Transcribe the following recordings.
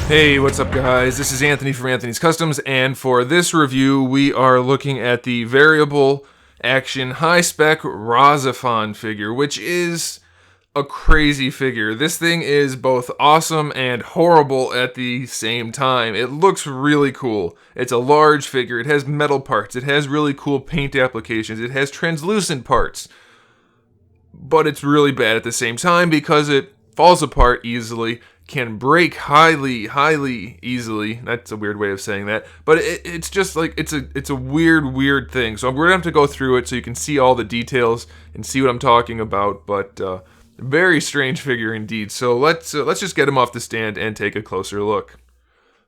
Hey, what's up guys? This is Anthony from AnthonysCustoms, and for this review we are looking at the variable action Hi-Spec RahXephon figure, which is a crazy figure. This thing is both awesome and horrible at the same time. It looks really cool. It's a large figure, it has metal parts, it has really cool paint applications, it has translucent parts, but it's really bad at the same time because it falls apart easily, can break highly easily. That's a weird way of saying that, but it's just like it's a weird thing. So we're gonna have to go through it so you can see all the details and see what I'm talking about. But very strange figure indeed. So let's just get him off the stand and take a closer look.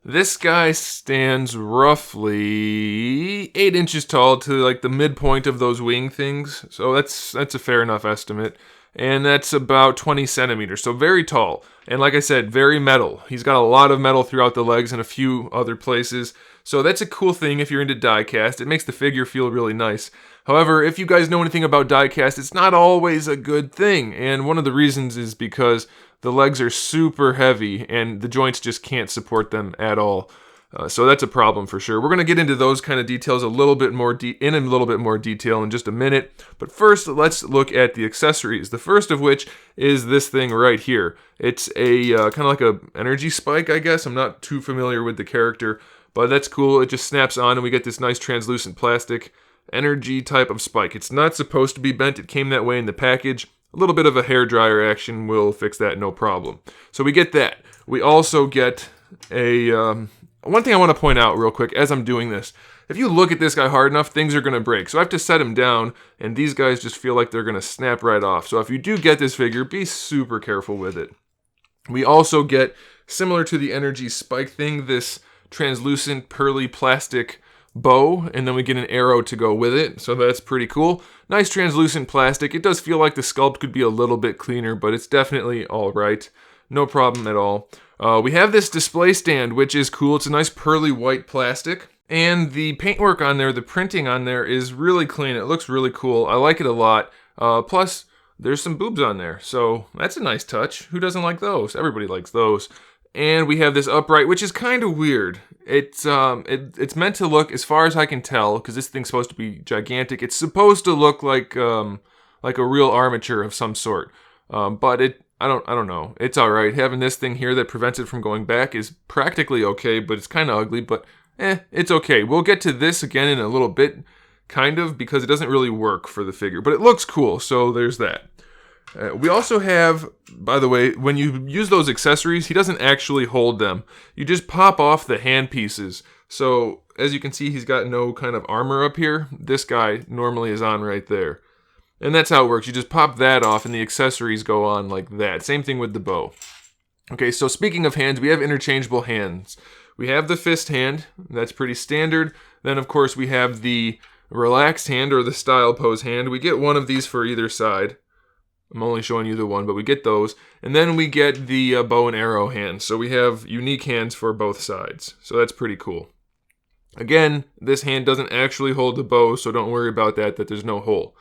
This guy stands roughly 8 inches tall to like the midpoint of those wing things. So that's a fair enough estimate. And that's about 20 centimeters, so very tall. And like I said, very metal. He's got a lot of metal throughout the legs and a few other places. So that's a cool thing if you're into die-cast. It makes the figure feel really nice. However, if you guys know anything about die-cast, it's not always a good thing. And one of the reasons is because the legs are super heavy and the joints just can't support them at all. So that's a problem for sure. We're going to get into those kind of details a little bit more in a little bit more detail in just a minute. But first, let's look at the accessories. The first of which is this thing right here. It's a kind of like a energy spike, I guess. I'm not too familiar with the character, but that's cool. It just snaps on and we get this nice translucent plastic energy type of spike. It's not supposed to be bent. It came that way in the package. A little bit of a hairdryer action will fix that, no problem. So we get that. We also get a... One thing I want to point out real quick as I'm doing this, if you look at this guy hard enough, things are going to break. So I have to set him down, and these guys just feel like they're going to snap right off. So if you do get this figure, be super careful with it. We also get, similar to the energy spike thing, this translucent pearly plastic bow, and then we get an arrow to go with it. So that's pretty cool. Nice translucent plastic. It does feel like the sculpt could be a little bit cleaner, but it's definitely all right. No problem at all. We have this display stand, which is cool. It's a nice pearly white plastic. And the paintwork on there, the printing on there is really clean. It looks really cool. I like it a lot. Plus, there's some boobs on there. So that's a nice touch. Who doesn't like those? Everybody likes those. And we have this upright, which is kind of weird. It's meant to look, as far as I can tell, because this thing's supposed to be gigantic, it's supposed to look like a real armature of some sort. But I don't know. It's alright. Having this thing here that prevents it from going back is practically okay, but it's kind of ugly, but it's okay. We'll get to this again in a little bit, kind of, because it doesn't really work for the figure, but it looks cool, so there's that. We also have, by the way, when you use those accessories, he doesn't actually hold them. You just pop off the hand pieces. So, as you can see, he's got no kind of armor up here. This guy normally is on right there. And that's how it works. You just pop that off and the accessories go on like that. Same thing with the bow. Okay, so speaking of hands, we have interchangeable hands. We have the fist hand. That's pretty standard. Then, of course, we have the relaxed hand or the style pose hand. We get one of these for either side. I'm only showing you the one, but we get those. And then we get the bow and arrow hand. So we have unique hands for both sides. So that's pretty cool. Again, this hand doesn't actually hold the bow, so don't worry about that there's no hole.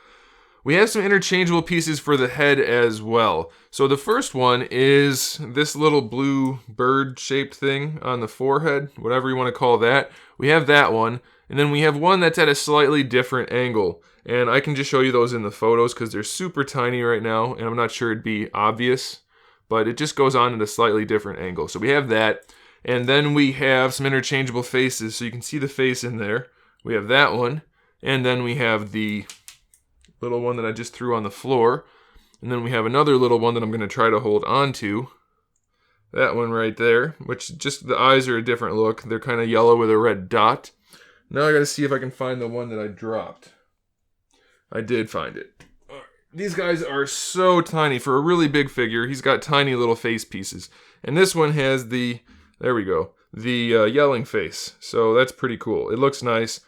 We have some interchangeable pieces for the head as well. So the first one is this little blue bird-shaped thing on the forehead, whatever you want to call that. We have that one, and then we have one that's at a slightly different angle. And I can just show you those in the photos because they're super tiny right now, and I'm not sure it'd be obvious, but it just goes on at a slightly different angle. So we have that, and then we have some interchangeable faces, so you can see the face in there. We have that one, and then we have the little one that I just threw on the floor. And then we have another little one that I'm going to try to hold on to. That one right there, which just the eyes are a different look. They're kind of yellow with a red dot. Now I got to see if I can find the one that I dropped. I did find it. These guys are so tiny. For a really big figure, he's got tiny little face pieces. And this one has the, there we go, the yelling face. So that's pretty cool. It looks nice.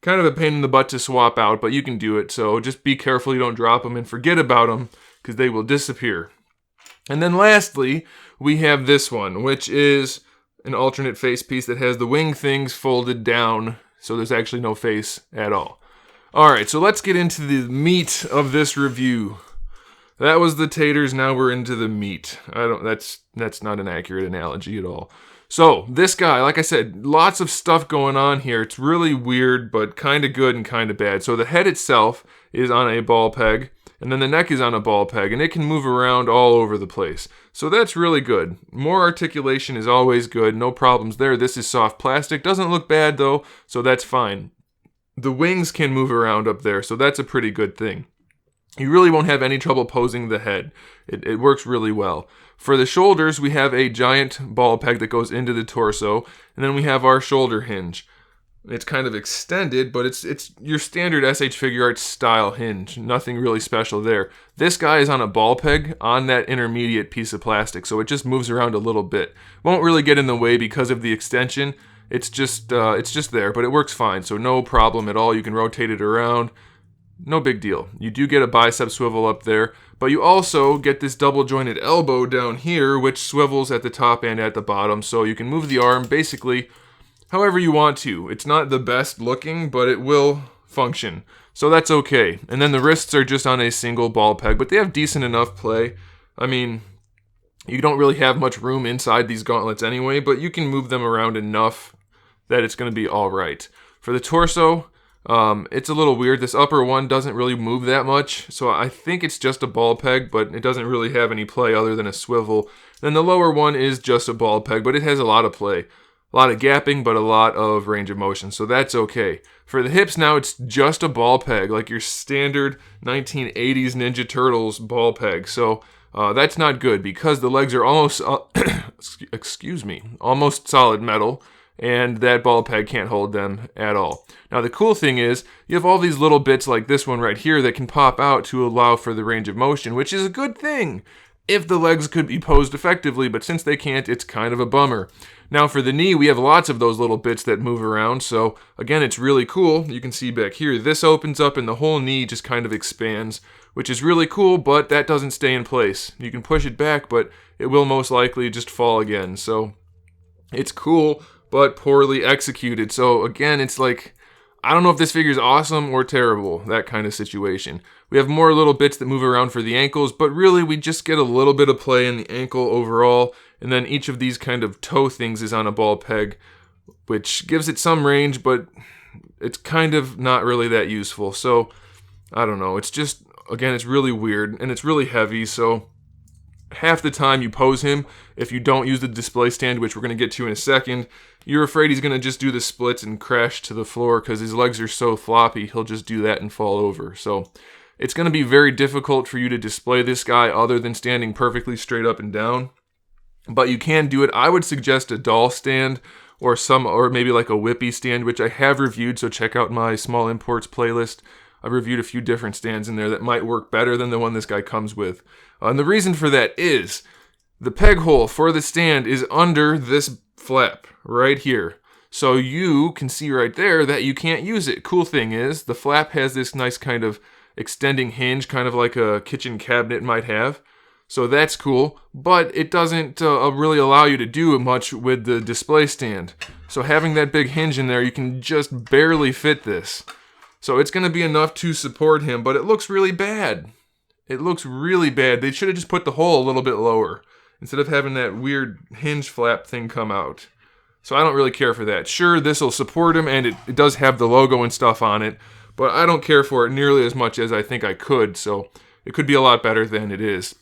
Kind of a pain in the butt to swap out, but you can do it. So just be careful you don't drop them and forget about them because they will disappear. And then lastly, we have this one, which is an alternate face piece that has the wing things folded down. So there's actually no face at all. All right, so let's get into the meat of this review. That was the taters, now we're into the meat. That's not an accurate analogy at all. So this guy, like I said, lots of stuff going on here. It's really weird, but kind of good and kind of bad. So the head itself is on a ball peg, and then the neck is on a ball peg, and it can move around all over the place. So that's really good. More articulation is always good. No problems there. This is soft plastic. Doesn't look bad though, so that's fine. The wings can move around up there, so that's a pretty good thing. You really won't have any trouble posing the head. It works really well. For the shoulders, we have a giant ball peg that goes into the torso, and then we have our shoulder hinge. It's kind of extended, but it's your standard SH Figure Arts style hinge. Nothing really special there. This guy is on a ball peg on that intermediate piece of plastic, so it just moves around a little bit. Won't really get in the way because of the extension. It's just there, but it works fine, so no problem at all. You can rotate it around. No big deal. You do get a bicep swivel up there, but you also get this double jointed elbow down here, which swivels at the top and at the bottom, so you can move the arm basically however you want to. It's not the best looking, but it will function, so that's okay. And then the wrists are just on a single ball peg, but they have decent enough play. I mean, you don't really have much room inside these gauntlets anyway, but you can move them around enough that it's going to be all right. For the torso, it's a little weird. This upper one doesn't really move that much, so I think it's just a ball peg, but it doesn't really have any play other than a swivel. Then the lower one is just a ball peg, but it has a lot of play. A lot of gapping, but a lot of range of motion, so that's okay. For the hips now, it's just a ball peg, like your standard 1980s Ninja Turtles ball peg, so that's not good because the legs are almost, almost solid metal, and that ball peg can't hold them at all. Now the cool thing is, you have all these little bits like this one right here that can pop out to allow for the range of motion, which is a good thing if the legs could be posed effectively, but since they can't, it's kind of a bummer. Now for the knee, we have lots of those little bits that move around, so again, it's really cool. You can see back here, this opens up and the whole knee just kind of expands, which is really cool, but that doesn't stay in place. You can push it back, but it will most likely just fall again, so it's cool, but poorly executed. So again, it's like, I don't know if this figure is awesome or terrible, that kind of situation. We have more little bits that move around for the ankles, but really we just get a little bit of play in the ankle overall, and then each of these kind of toe things is on a ball peg, which gives it some range, but it's kind of not really that useful. So, I don't know, it's just, again, it's really weird, and it's really heavy, so half the time you pose him, if you don't use the display stand, which we're going to get to in a second, you're afraid he's going to just do the splits and crash to the floor because his legs are so floppy, he'll just do that and fall over. So it's going to be very difficult for you to display this guy other than standing perfectly straight up and down. But you can do it. I would suggest a doll stand or maybe like a whippy stand, which I have reviewed, so check out my small imports playlist. I've reviewed a few different stands in there that might work better than the one this guy comes with. And the reason for that is the peg hole for the stand is under this flap right here. So you can see right there that you can't use it. Cool thing is the flap has this nice kind of extending hinge, kind of like a kitchen cabinet might have. So that's cool, but it doesn't really allow you to do much with the display stand. So having that big hinge in there, you can just barely fit this. So it's going to be enough to support him, but it looks really bad. It looks really bad. They should have just put the hole a little bit lower instead of having that weird hinge flap thing come out. So I don't really care for that. Sure, this will support him, and it does have the logo and stuff on it, but I don't care for it nearly as much as I think I could, so it could be a lot better than it is.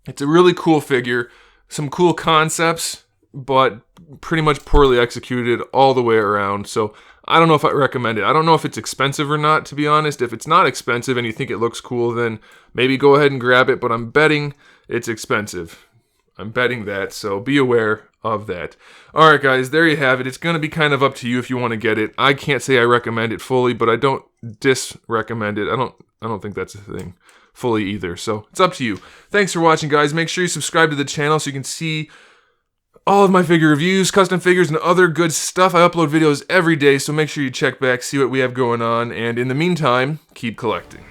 It's a really cool figure, some cool concepts, but pretty much poorly executed all the way around, so I don't know if I recommend it. I don't know if it's expensive or not, to be honest. If it's not expensive and you think it looks cool, then maybe go ahead and grab it, but I'm betting it's expensive. I'm betting that, so be aware of that. Alright guys, there you have it. It's going to be kind of up to you if you want to get it. I can't say I recommend it fully, but I don't dis-recommend it. I don't think that's a thing fully either, so it's up to you. Thanks for watching, guys. Make sure you subscribe to the channel so you can see all of my figure reviews, custom figures, and other good stuff. I upload videos every day, so make sure you check back, see what we have going on, and in the meantime, keep collecting.